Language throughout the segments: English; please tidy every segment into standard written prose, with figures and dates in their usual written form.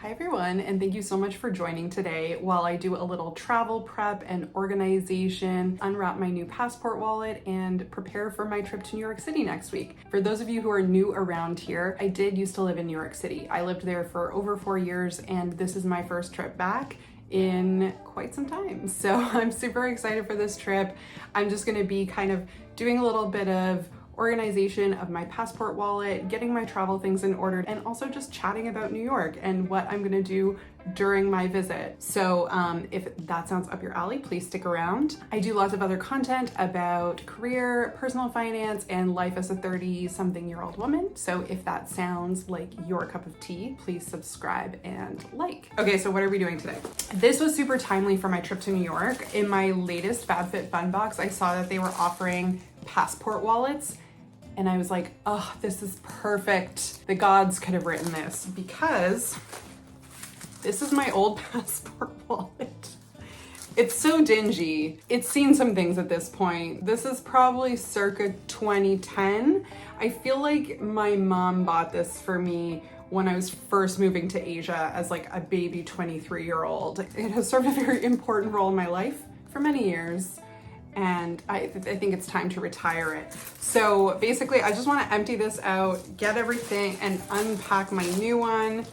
Hi everyone, and thank you so much for joining today while I do a little travel prep and organization, unwrap my new passport wallet, and prepare for my trip to New York City next week. For those of you who are new around here, I did used to live in New York City. I lived there for over 4 years, and this is my first trip back in quite some time. So I'm super excited for this trip. I'm just gonna be kind of doing a little bit of organization of my passport wallet, getting my travel things in order, and also just chatting about New York and what I'm gonna do during my visit. So if that sounds up your alley, please stick around. I do lots of other content about career, personal finance, and life as a 30-something-year-old woman. So if that sounds like your cup of tea, please subscribe and like. Okay, so what are we doing today? This was super timely for my trip to New York. In my latest FabFitFun box, I saw that they were offering passport wallets. And I was like, oh, this is perfect. The gods could have written this because this is my old passport wallet. It's so dingy. It's seen some things at this point. This is probably circa 2010. I feel like my mom bought this for me when I was first moving to Asia as like a baby 23-year-old. It has served a very important role in my life for many years. And I think it's time to retire it. So basically, I just want to empty this out, get everything, and unpack my new one,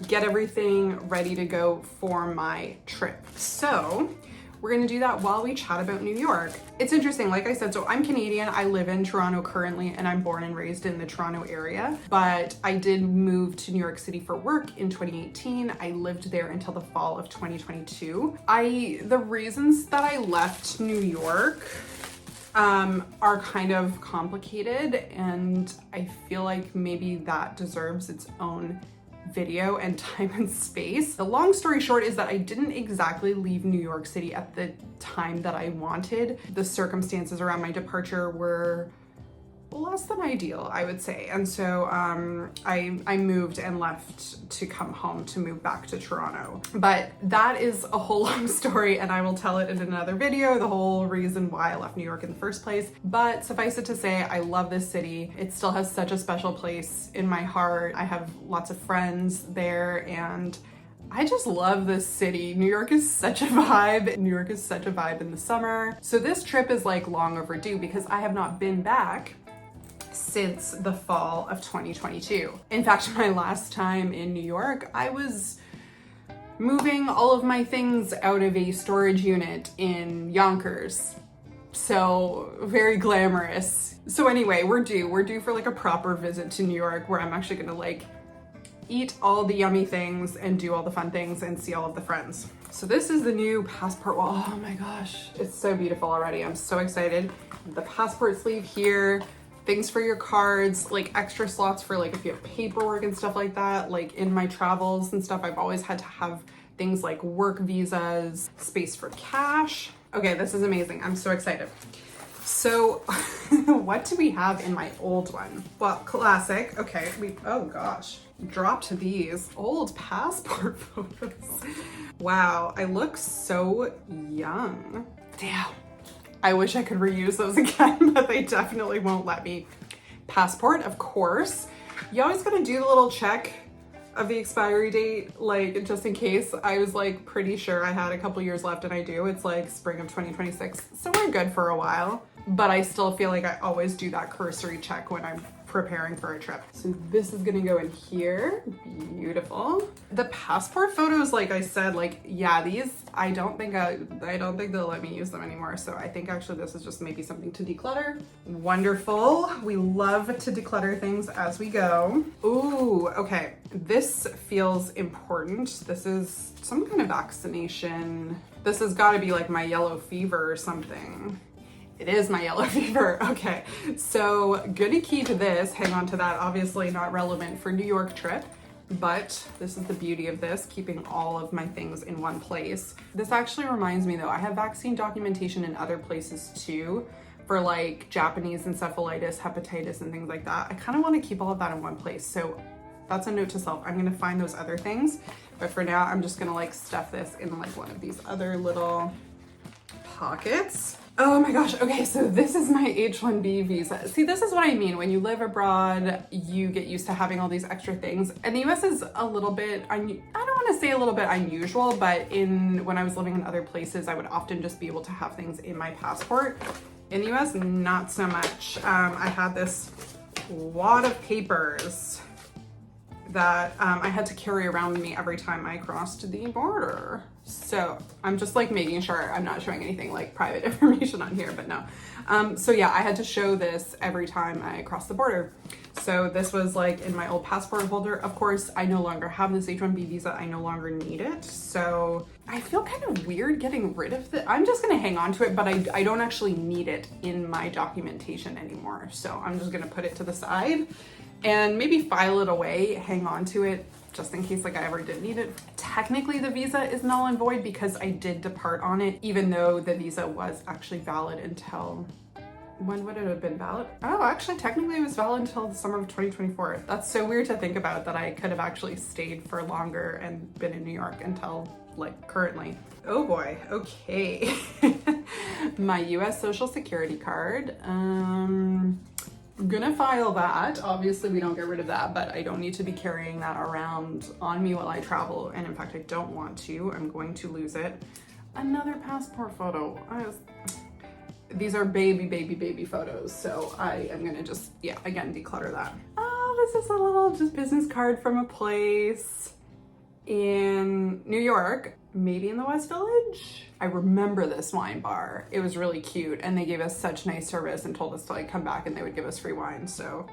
get everything ready to go for my trip. So we're gonna do that while we chat about New York. It's interesting, like I said, so I'm Canadian, I live in Toronto currently, and I'm born and raised in the Toronto area, but I did move to New York City for work in 2018. I lived there until the fall of 2022. The reasons that I left New York are kind of complicated, and I feel like maybe that deserves its own video and time and space. The long story short is that I didn't exactly leave New York City at the time that I wanted. The circumstances around my departure were less than ideal, I would say. And so I moved and left to come home to move back to Toronto. But that is a whole long story, and I will tell it in another video, the whole reason why I left New York in the first place. But suffice it to say, I love this city. It still has such a special place in my heart. I have lots of friends there, and I just love this city. New York is such a vibe. New York is such a vibe in the summer. So this trip is like long overdue because I have not been back since the fall of 2022. In fact, my last time in New York, I was moving all of my things out of a storage unit in Yonkers. So very glamorous. So anyway, we're due for like a proper visit to New York where I'm actually gonna like eat all the yummy things and do all the fun things and see all of the friends. So this is the new passport wall. Oh my gosh, it's so beautiful already. I'm so excited. The passport sleeve here, things for your cards, like extra slots for like if you have paperwork and stuff like that. Like in my travels and stuff, I've always had to have things like work visas, space for cash. Okay, this is amazing. I'm so excited. So what do we have in my old one? Well, classic. Okay, oh gosh, dropped these old passport photos. Wow, I look so young. Damn. I wish I could reuse those again, but they definitely won't let me. Passport, of course. You always gotta do the little check of the expiry date, like just in case. I was like pretty sure I had a couple years left, and I do. It's like spring of 2026, so we're good for a while. But I still feel like I always do that cursory check when I'm preparing for a trip. So this is gonna go in here. Beautiful. The passport photos, like I said, like, yeah, these, I don't think they'll let me use them anymore. So I think actually this is just maybe something to declutter. Wonderful. We love to declutter things as we go. Ooh, okay. This feels important. This is some kind of vaccination. This has got to be like my yellow fever or something. It is my yellow fever. Okay, so goody key to this, hang on to that, obviously not relevant for New York trip, but this is the beauty of this, keeping all of my things in one place. This actually reminds me though, I have vaccine documentation in other places too, for like Japanese encephalitis, hepatitis, and things like that. I kind of want to keep all of that in one place. So that's a note to self. I'm gonna find those other things, but for now, I'm just gonna like stuff this in like one of these other little pockets. Oh my gosh, okay, so this is my H-1B visa. See, this is what I mean. When you live abroad, you get used to having all these extra things. And the US is a little bit, I don't gonna say a little bit unusual, but when I was living in other places, I would often just be able to have things in my passport. In the US, not so much. I had this wad of papers that I had to carry around with me every time I crossed the border. So I'm just like making sure I'm not showing anything like private information on here, but no. So yeah, I had to show this every time I crossed the border. So this was like in my old passport holder. Of course, I no longer have this H-1B visa. I no longer need it. So I feel kind of weird getting rid of it. I'm just gonna hang on to it, but I don't actually need it in my documentation anymore. So I'm just gonna put it to the side and maybe file it away, hang on to it just in case like I ever did need it. Technically the visa is null and void because I did depart on it, even though the visa was actually valid until, when would it have been valid? Oh, actually technically it was valid until the summer of 2024. That's so weird to think about, that I could have actually stayed for longer and been in New York until like currently. Oh boy, okay. My US Social Security card. I'm gonna file that. Obviously we don't get rid of that, but I don't need to be carrying that around on me while I travel. And in fact, I don't want to. I'm going to lose it. Another passport photo. These are baby photos. So I am gonna just, yeah, again, declutter that. Oh, this is a little just business card from a place in New York, maybe in the West Village. I remember this wine bar. It was really cute and they gave us such nice service and told us to like come back and they would give us free wine. So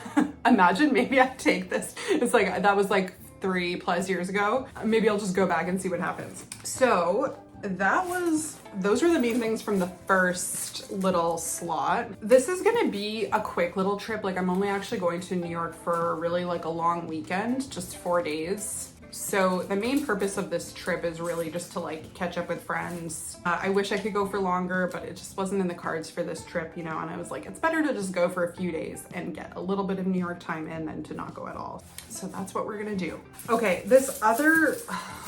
imagine maybe I take this. It's like, that was like 3+ years ago. Maybe I'll just go back and see what happens. So those were the main things from the first little slot. This is gonna be a quick little trip. Like I'm only actually going to New York for really like a long weekend, just 4 days. So the main purpose of this trip is really just to like catch up with friends. I wish I could go for longer, but it just wasn't in the cards for this trip, you know, and I was like, it's better to just go for a few days and get a little bit of New York time in than to not go at all. So that's what we're gonna do. Okay, this other,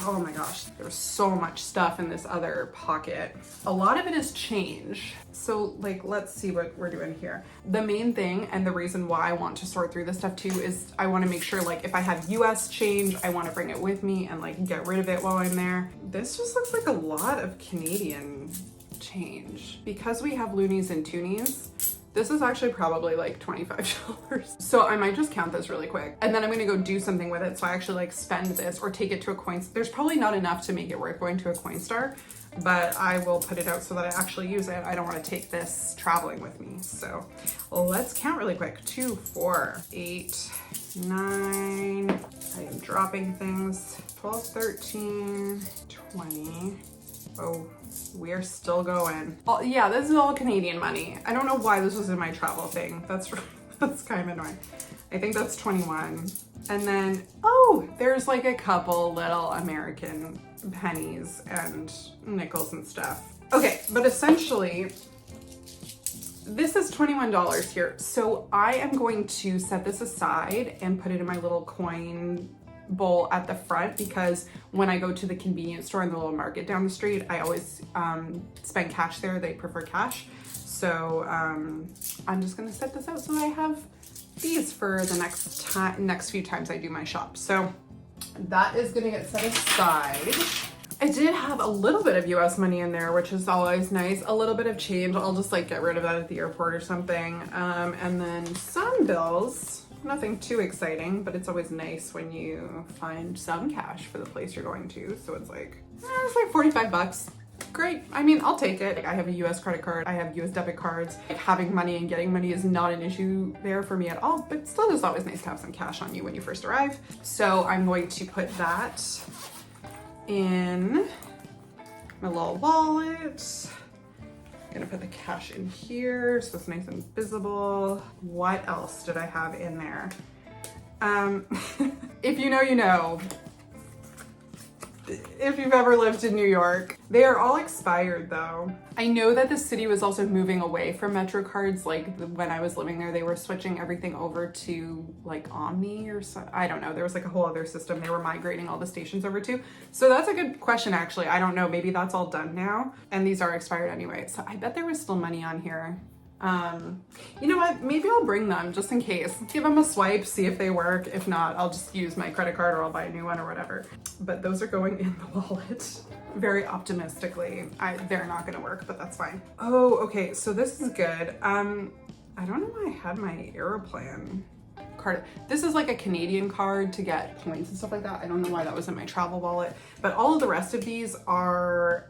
oh my gosh, there's so much stuff in this other pocket. A lot of it is change. So like, let's see what we're doing here. The main thing and the reason why I want to sort through this stuff too is I want to make sure like if I have US change, I want to bring it with me and like get rid of it while I'm there. This just looks like a lot of Canadian change. Because we have loonies and toonies, this is actually probably like $25. So I might just count this really quick and then I'm gonna go do something with it. So I actually like spend this or take it to a coin. There's probably not enough to make it worth going to a Coinstar, but I will put it out so that I actually use it. I don't want to take this traveling with me. So let's count really quick. 2, 4, 8, 9. I am dropping things. 12, 13, 20. Oh, we are still going. Oh, yeah, this is all Canadian money. I don't know why this was in my travel thing. That's kind of annoying. I think that's 21. And then, oh, there's like a couple little American pennies and nickels and stuff. Okay, but essentially, this is $21 here. So I am going to set this aside and put it in my little coin bowl at the front because when I go to the convenience store in the little market down the street, I always spend cash there. They prefer cash. So I'm just gonna set this out so that I have these for the next few times I do my shop. So that is gonna get set aside. I did have a little bit of US money in there, which is always nice. A little bit of change. I'll just like get rid of that at the airport or something. And then some bills, nothing too exciting, but it's always nice when you find some cash for the place you're going to. So it's like 45 bucks. Great. I mean, I'll take it. Like, I have a US credit card. I have US debit cards. Like, having money and getting money is not an issue there for me at all, but still it's always nice to have some cash on you when you first arrive. So I'm going to put that in my little wallet. I'm gonna put the cash in here so it's nice and visible. What else did I have in there? If you know, you know. If you've ever lived in New York. They are all expired though. I know that the city was also moving away from Metro cards. Like when I was living there, they were switching everything over to like Omni or so. I don't know. There was like a whole other system they were migrating all the stations over to. So that's a good question actually. I don't know. Maybe that's all done now. And these are expired anyway. So I bet there was still money on here. You know what? Maybe I'll bring them just in case. Give them a swipe, see if they work. If not, I'll just use my credit card or I'll buy a new one or whatever. But those are going in the wallet. Very optimistically. They're not gonna work, but that's fine. Oh, okay, so this is good. I don't know why I had my Aeroplan card. This is like a Canadian card to get points and stuff like that. I don't know why that was in my travel wallet, but all of the rest of these are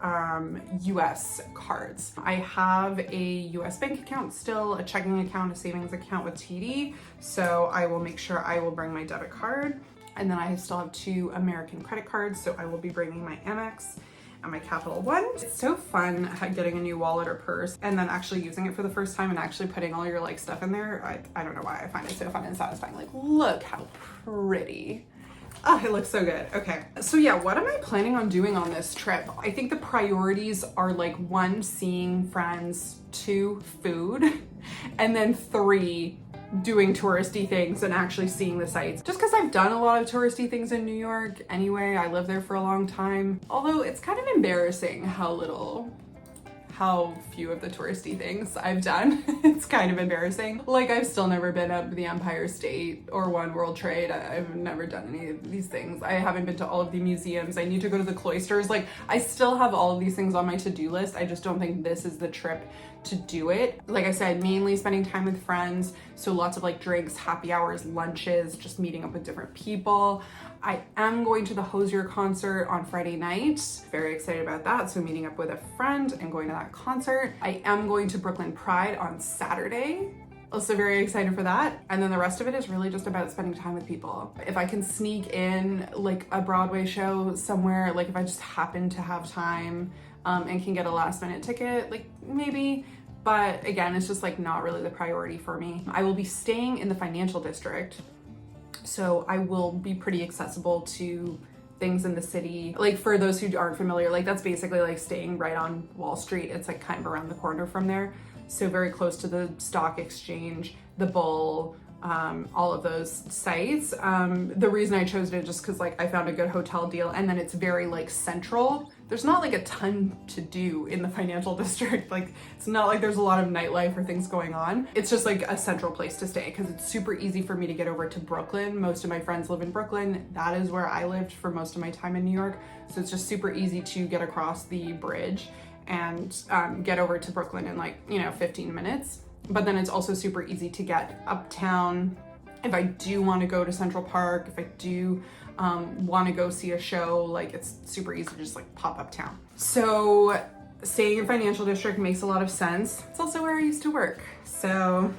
US cards. I have a US bank account still, a checking account, a savings account with TD, so I will make sure I will bring my debit card. And then I still have 2 American credit cards, so I will be bringing my Amex and my Capital One. It's so fun getting a new wallet or purse and then actually using it for the first time and actually putting all your like stuff in there. I don't know why I find it so fun and satisfying. Like, look how pretty. Oh, it looks so good. Okay. So yeah, what am I planning on doing on this trip? I think the priorities are like 1, seeing friends, 2, food, and then 3, doing touristy things and actually seeing the sights. Just because I've done a lot of touristy things in New York anyway, I lived there for a long time. Although it's kind of embarrassing how few of the touristy things I've done. It's kind of embarrassing. Like, I've still never been up the Empire State or One World Trade. I've never done any of these things. I haven't been to all of the museums. I need to go to the cloisters. Like, I still have all of these things on my to-do list. I just don't think this is the trip to do it. Like I said, mainly spending time with friends. So lots of like drinks, happy hours, lunches, just meeting up with different people. I am going to the Hozier concert on Friday night. Very excited about that. So meeting up with a friend and going to that concert. I am going to Brooklyn Pride on Saturday. Also very excited for that. And then the rest of it is really just about spending time with people. If I can sneak in like a Broadway show somewhere, like if I just happen to have time and can get a last minute ticket, like maybe. But again, it's just like not really the priority for me. I will be staying in the financial district, so I will be pretty accessible to things in the city. Like, for those who aren't familiar, like that's basically like staying right on Wall Street. It's like kind of around the corner from there. So very close to the stock exchange, the Bull, all of those sites. The reason I chose it is just because like I found a good hotel deal, and then it's very like central. There's not like a ton to do in the financial district. Like, it's not like there's a lot of nightlife or things going on. It's just like a central place to stay because it's super easy for me to get over to Brooklyn. Most of my friends live in Brooklyn. That is where I lived for most of my time in New York. So it's just super easy to get across the bridge and get over to Brooklyn in like, 15 minutes. But then it's also super easy to get uptown. If I do want to go to Central Park, if I do want to go see a show, like it's super easy to just like pop uptown. So staying in financial district makes a lot of sense. It's also where I used to work. So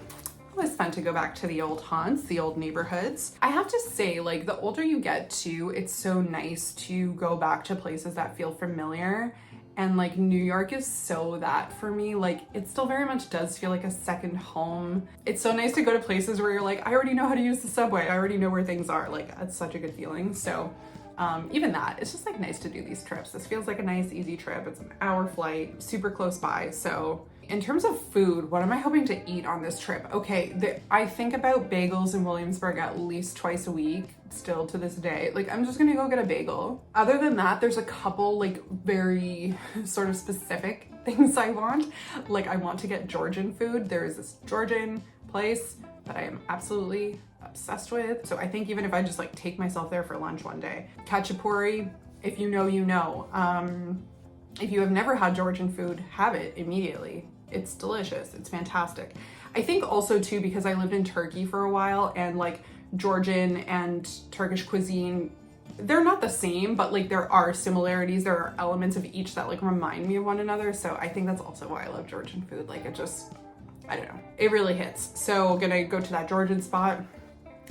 it was fun to go back to the old haunts, the old neighborhoods. I have to say, like, the older you get too, it's so nice to go back to places that feel familiar. And like New York is so that for me. Like, it still very much does feel like a second home. It's so nice to go to places where you're like, I already know how to use the subway. I already know where things are. Like, that's such a good feeling. So even that, it's just like nice to do these trips. This feels like a nice, easy trip. It's an hour flight, super close by. So in terms of food, what am I hoping to eat on this trip? Okay, I think about bagels in Williamsburg at least twice a week, still to this day. Like, I'm just gonna go get a bagel. Other than that, there's a couple like very sort of specific things I want. Like, I want to get Georgian food. There is this Georgian place that I am absolutely obsessed with. So I think even if I just like take myself there for lunch one day. Khachapuri, if you know, you know. If you have never had Georgian food, have it immediately. It's delicious. It's fantastic. I think also too, because I lived in Turkey for a while, and like Georgian and Turkish cuisine, they're not the same, but like there are similarities. There are elements of each that like remind me of one another. So I think that's also why I love Georgian food. Like, it just, I don't know, it really hits. So gonna go to that Georgian spot.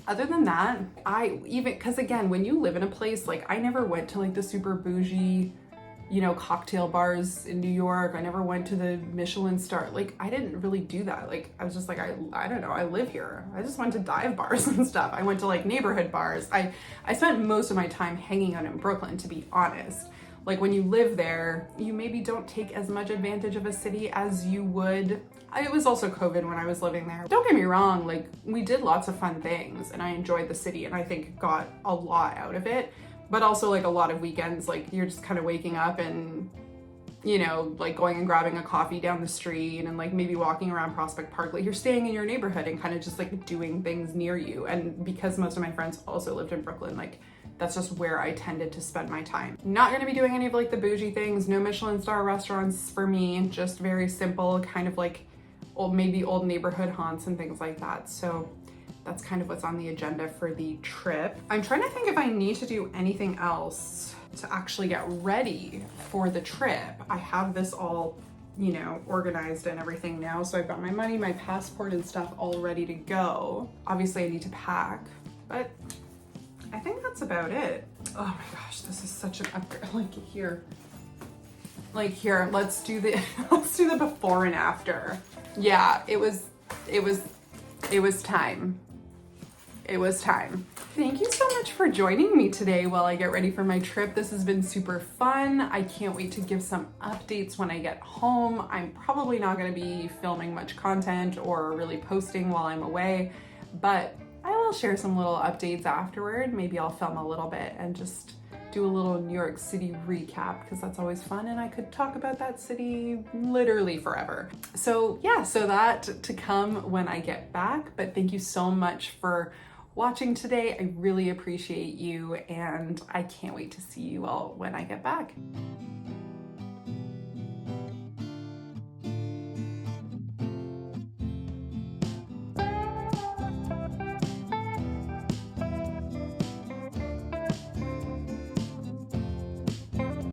Other than that, because again, when you live in a place, like I never went to like the super bougie, cocktail bars in New York. I never went to the Michelin star. Like, I didn't really do that. Like, I was just like, I don't know, I live here. I just went to dive bars and stuff. I went to like neighborhood bars. I spent most of my time hanging out in Brooklyn, to be honest. Like, when you live there, you maybe don't take as much advantage of a city as you would. It was also COVID when I was living there. Don't get me wrong, like, we did lots of fun things and I enjoyed the city and I think got a lot out of it. But also like a lot of weekends, like you're just kind of waking up and you know, like going and grabbing a coffee down the street and like maybe walking around Prospect Park. Like you're staying in your neighborhood and kind of just like doing things near you. And because most of my friends also lived in Brooklyn, like that's just where I tended to spend my time. Not gonna be doing any of like the bougie things, no Michelin star restaurants for me, just very simple, kind of like maybe old neighborhood haunts and things like that. So that's kind of what's on the agenda for the trip. I'm trying to think if I need to do anything else to actually get ready for the trip. I have this all, you know, organized and everything now. So I've got my money, my passport and stuff all ready to go. Obviously I need to pack, but I think that's about it. Oh my gosh, this is such an upgrade. Like here, let's do the before and after. Yeah, it was time. It was time. Thank you so much for joining me today while I get ready for my trip. This has been super fun. I can't wait to give some updates when I get home. I'm probably not gonna be filming much content or really posting while I'm away, but I will share some little updates afterward. Maybe I'll film a little bit and just do a little New York City recap because that's always fun and I could talk about that city literally forever. So yeah, so that to come when I get back, but thank you so much for watching today. I really appreciate you and I can't wait to see you all when I get back.